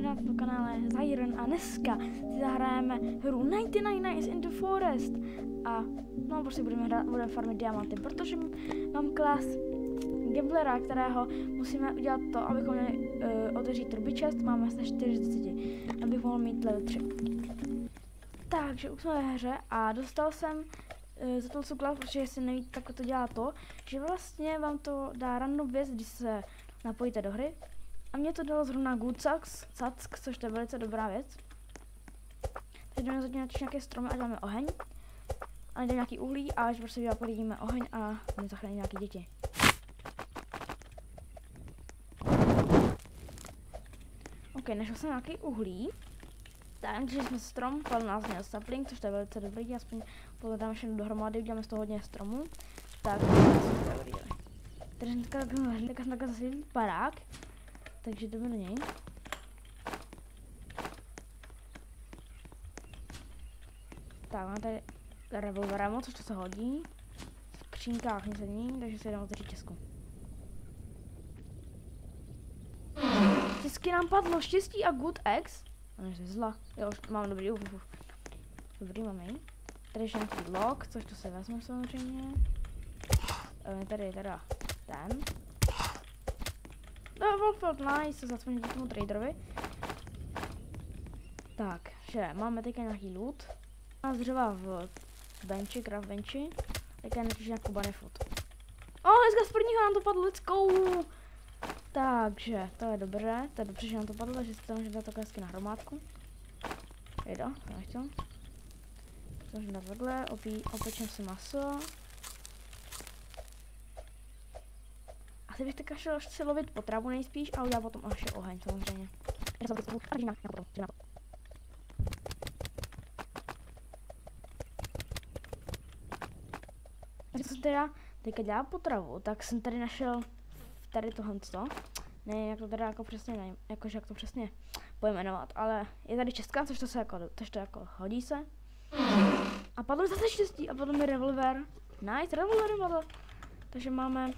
na tomto kanále Zyron a dneska si zahrajeme hru 99 Nights in the Forest a no prostě budeme farmit diamanty, protože mám klas gamblera, kterého musíme udělat to, abychom měli otevřít truby chest, máme asi 40, abych mohl mít level 3. Takže už jsme ve hře a dostal jsem za to klas, protože si nevíte, tak to dělá to, že vlastně vám to dá random věc, když se napojíte do hry. A mě to dalo zrovna Good Sack, což to je velice dobrá věc. Takže jdeme zatím načít nějaké stromy a dáme oheň. A jdeme nějaký uhlí a až prostě vypalíme oheň a my zachráníme nějaké děti. Ok, našel jsem nějaký uhlí. Takže jsme strom, padl nás měl sapling, což to je velice dobrý, aspoň pokud dáme všechno dohromady, uděláme z toho hodně stromů. Tak, takže takhle zase barák. Takže jdeme do něj. Tak, máme tady revolver ammo, což to se hodí. V skřínkách nic není, takže si jdeme otevřít česku. Česky nám padlo štěstí a good eggs. Ano, že zla. Jo, už mám dobrý, Dobrý, máme ji. Tady ještě nějaký log, což to se vezme samozřejmě. Tady je teda ten. No, Wolfeld, nice, zacmením tomu traderovi. Takže máme teďka nějaký loot. Máme dřeva v benchi, craft benchi. Teďka než nějakou bunny food. Dneska z prvního nám to padlo, let's go! Takže, to je dobré, že nám to padlo, že si to můžeme dát takhle hezky na hromádku. Jejda, to nechtěl. To můžeme dát takhle, opečím si maso. Asi bych teďka šel si lovit potravu nejspíš a udělat potom ještě oheň samozřejmě. Když jsem teda teďka dělal potravu, tak jsem tady našel tady tohle. Ne, jak to teda jako přesně, nevím, jakože jak to přesně pojmenovat, ale je tady česká, což to jako hodí se. A padlo mi zase štěstí a padlo mi revolver. Nice, revolver padl. Takže máme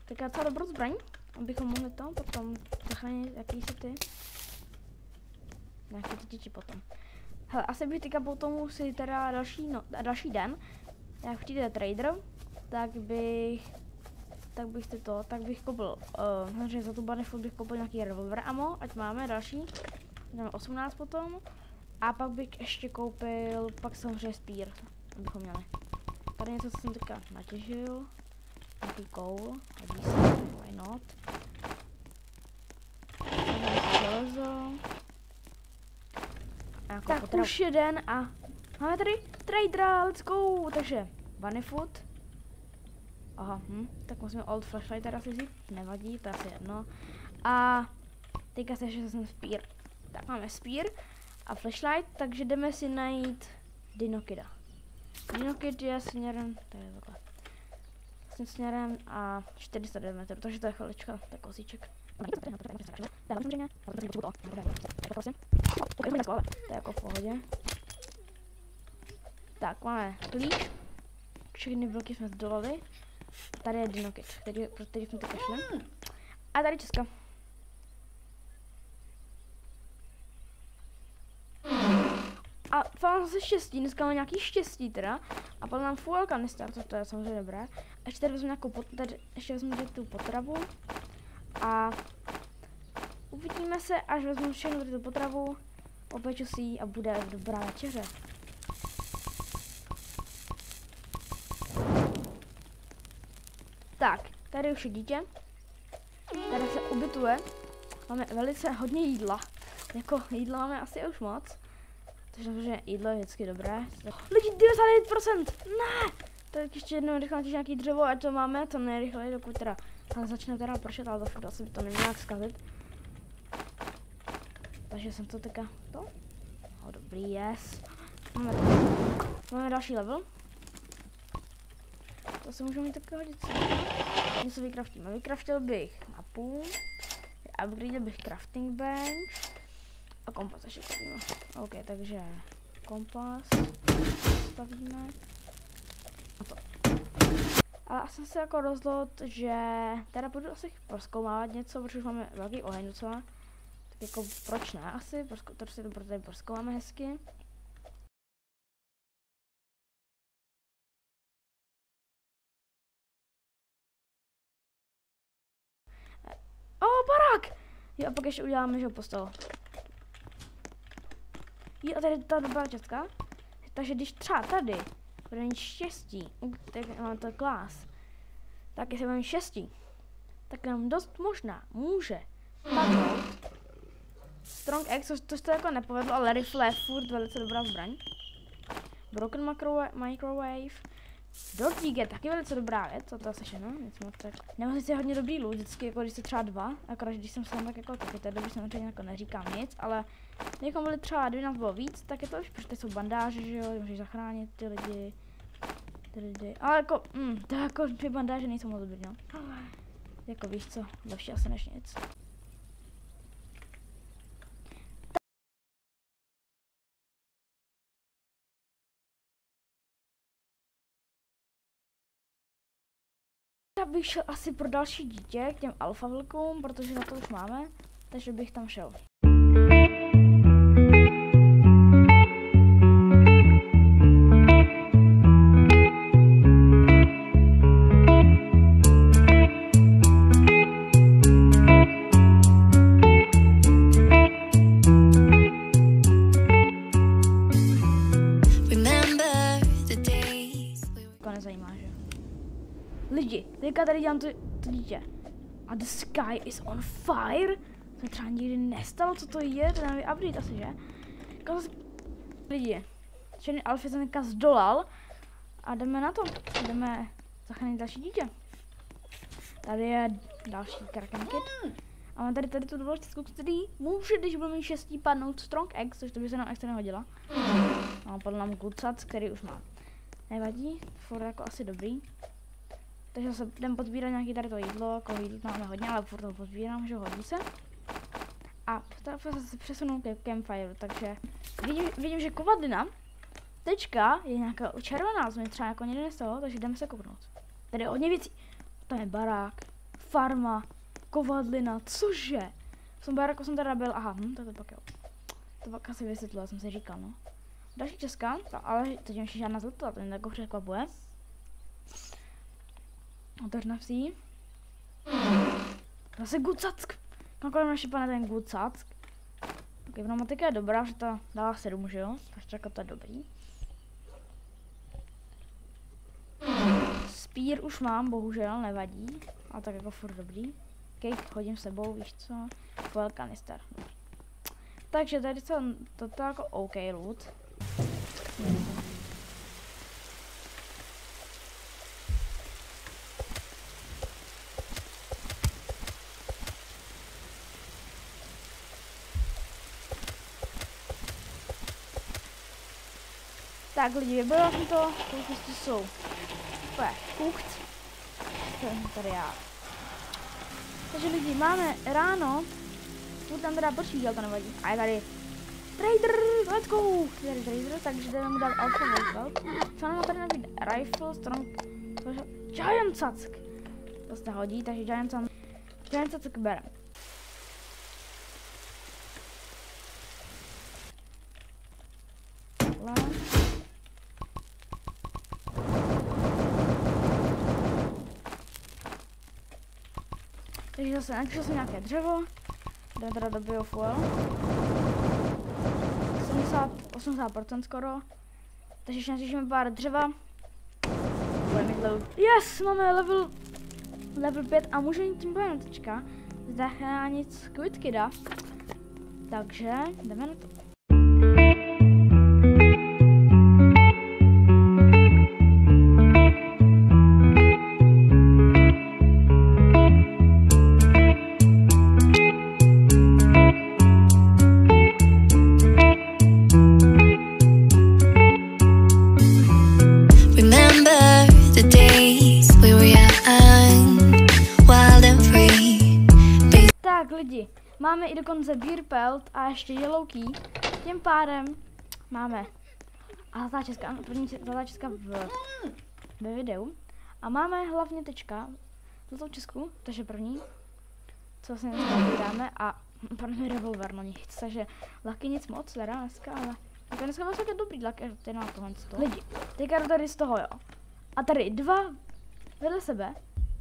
taková docela dobrou zbraň, abychom mohli to potom zachránit jakýsi ty nějaké ty děti potom. Hele, asi bych teďka potom si teda další den, jak přijde trader, tak bych koupil, za tu banefu bych koupil nějaký revolver ammo, ať máme další, dáme 18 potom. A pak bych ještě koupil, pak samozřejmě spear, abychom měli. Tady něco, co jsem teďka natěžil. Nějaký koul, hodí se, why not. Železo. Tak potravu. Už jeden a máme tady tradera, let's go, takže bunny food. Aha, tak musíme old flashlight teda si vzít, nevadí, to je asi jedno. A teďka se ještě jsem spear. Tak máme spear a flashlight, takže jdeme si najít Dinokida. Dinokid je směrem, tady je takhle. Směrem a 409 metrů, takže to je chvilička, tak kosíček. To je jako v pohodě. Tak, máme klíč. Všechny bloky jsme zdolali. Tady je Dinokid, pro který jsme teď šli. A tady česka. A mám zase štěstí, dneska mám nějaký štěstí teda. A padl nám fuel kanister, to je samozřejmě dobré. A ještě tady vezmu nějakou tu potravu. A uvidíme se, až vezmu všechno tu potravu. Opeču si ji a bude dobrá večeře. Tak, tady už je dítě. Tady se ubytuje. Máme velice hodně jídla. Jako jídla máme asi už moc. Takže jídlo je vždycky dobré. Lidi, 99%! Ne! Tak ještě jednou rychle natíž nějaký dřevo, ať to máme co nejrychleji, dokud teda začne teda pršet, ale zase by to nemělo nějak zkazit. Takže jsem to teďka to. Dobrý, yes. Máme další level. To se můžeme mít taky hodit. Něco vykraftíme. Vykraftil bych mapu. Upgradil bych crafting bench. A kompas ještě stavíme. OK, takže kompas stavíme. A to. Ale já jsem se jako rozhodl, že teda budu asi prozkoumávat něco, protože už máme velký oheň docela. jako proč ne asi, to si to tady proskoumáme hezky. Barák! Jo, a pak ještě uděláme, že ho postavu. Jo, a tady je ta dobrá častka. Takže když třeba tady bude mít štěstí, tak mám to klás, tak jestli mám štěstí, tak nám dost možná může padnout Strong X, což to jako nepovedlo, ale rifle je furt velice dobrá zbraň. Broken Microwave. Dodík je taky velice dobrá věc, to asi všechno, nic moc tak. Nebo sice hodně dobrý loot, vždycky jako když se třeba 2, akorát když jsem sám tak jako taky té doby samozřejmě jako neříkám nic, ale kdybychom byli třeba 2 nás bylo víc, tak je to už, protože jsou bandáže, že jo, můžeš zachránit ty lidi. Ale jako, to jako ty bandáže nejsou moc dobrý, no. Jako víš co, lepší asi než nic. Já bych šel asi pro další dítě k těm alfa vlkům, protože na to už máme, takže bych tam šel. Lidi, teďka tady dělám to dítě. A the sky is on fire? To mi třeba nikdy nestalo, co to je, to je nový update asi, že? Lidi, černý alfy jsem teďka zdolal a jdeme na to, jdeme zachránit další dítě. Tady je další Kraken Kid. A mám tady tu dobrou čistku, který může, když budu mít štěstí, padnout Strong X, což to by se nám extra nehodila. A padl nám Gucac, který už mám. Nevadí, furt jako asi dobrý. Takže se jdem pozbírat nějaký tady to jídlo, jako jídlo máme hodně, ale furt to pozbírám, že hodí se. A se přesunu ke campfire, takže vidím, že kovadlina, tečka je nějaká červená, co mě třeba jako někde nestalo, takže jdeme se kouknout. Tady je hodně věcí. Tam je barák, farma, kovadlina, cože? V tom baráku jsem teda byl, aha, to pak jo. To pak asi vysvětlila, jsem si říkal, no. Další česká, ale teď ještě žádná zlata, to mě jako překvapuje. Otevřeme si. Zase Gucack. Nakonec našipane ten Gucack. Ok, pneumatika je dobrá, že to dává 7, že jo? Takže jako to je dobrý. Spear už mám, bohužel, nevadí. Ale tak jako furt dobrý. Ok, hodím s sebou, víš co? Foil kanister. Takže tady to jako OK loot. Tak lidi, vybavila jsem to, kousky jsou úplně cooked. Tady já. Takže lidi, máme ráno, tu tam teda počítal, to nevadí. A je tady Trader, let's go! Tady Trader, takže jdeme mu dát alfa workout. Co nám tady nabít? Rifle, strong, Giant Cack. To se hodí, takže Giant Cack bere. Takže zase našel jsem nějaké dřevo, jdeme teda do biofuel, 80% skoro, takže ještě našlišíme pár dřeva, yes, máme level 5 a můžeme tím pojít tečka zachránit Squid Kida, takže jdeme na to. Lidi, máme i dokonce beer pelt a ještě yellow key, tím pádem máme a zlatá česká, první zlatá česká ve videu a máme hlavně tečka, zlatou česku, takže první, co vlastně dneska vydáme a Pan revolver na nich, takže laky nic moc teda dneska, ale tak dneska byl také dobrý laky, ty na tohle z toho. Lidi, teďka jdu tady z toho, jo. A tady dva, vedle sebe,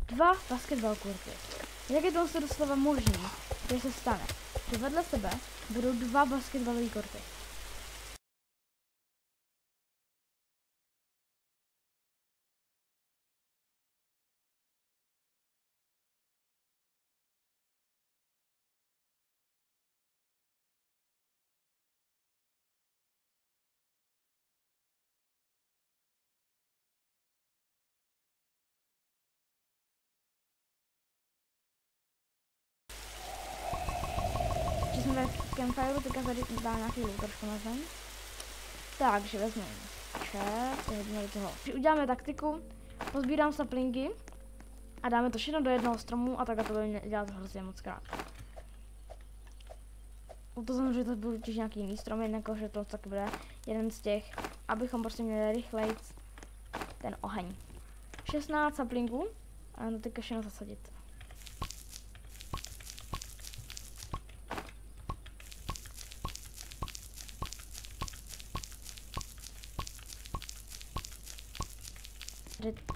dva basketball kurty. Jak je to doslova možný, že se stane, že vedle sebe budou dva basketballové kurty. Jsme ve campfireu, teďka tady dá nějaký loot trošku na zem. Takže vezmeme čet, jedno do toho. Uděláme taktiku, pozbírám saplinky a dáme to všechno do jednoho stromu a takhle to bude dělat hrozně moc krát. To znamená, že to budou těž nějaký jiný stromy, jakože to taky bude jeden z těch, abychom prostě měli rychleji ten oheň. 16 saplinků a to teďka všechno zasadit.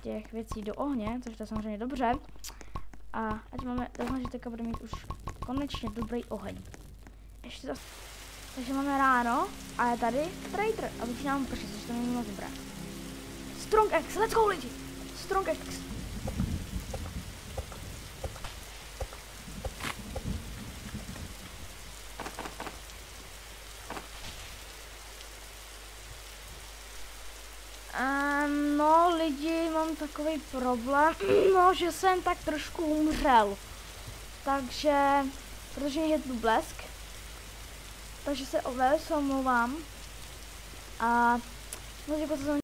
Těch věcí do ohně, což to je samozřejmě dobře. A ať máme, doufám, že teďka bude mít už konečně dobrý oheň. Ještě to, takže máme ráno a je tady trader a začínám pršet, což to není moc dobré. Strong X, let's go lidi! Strong X. No lidi, mám takový problém, no, že jsem tak trošku umřel. Takže, protože mě tu blesk, takže se omlouvám. A no, jako to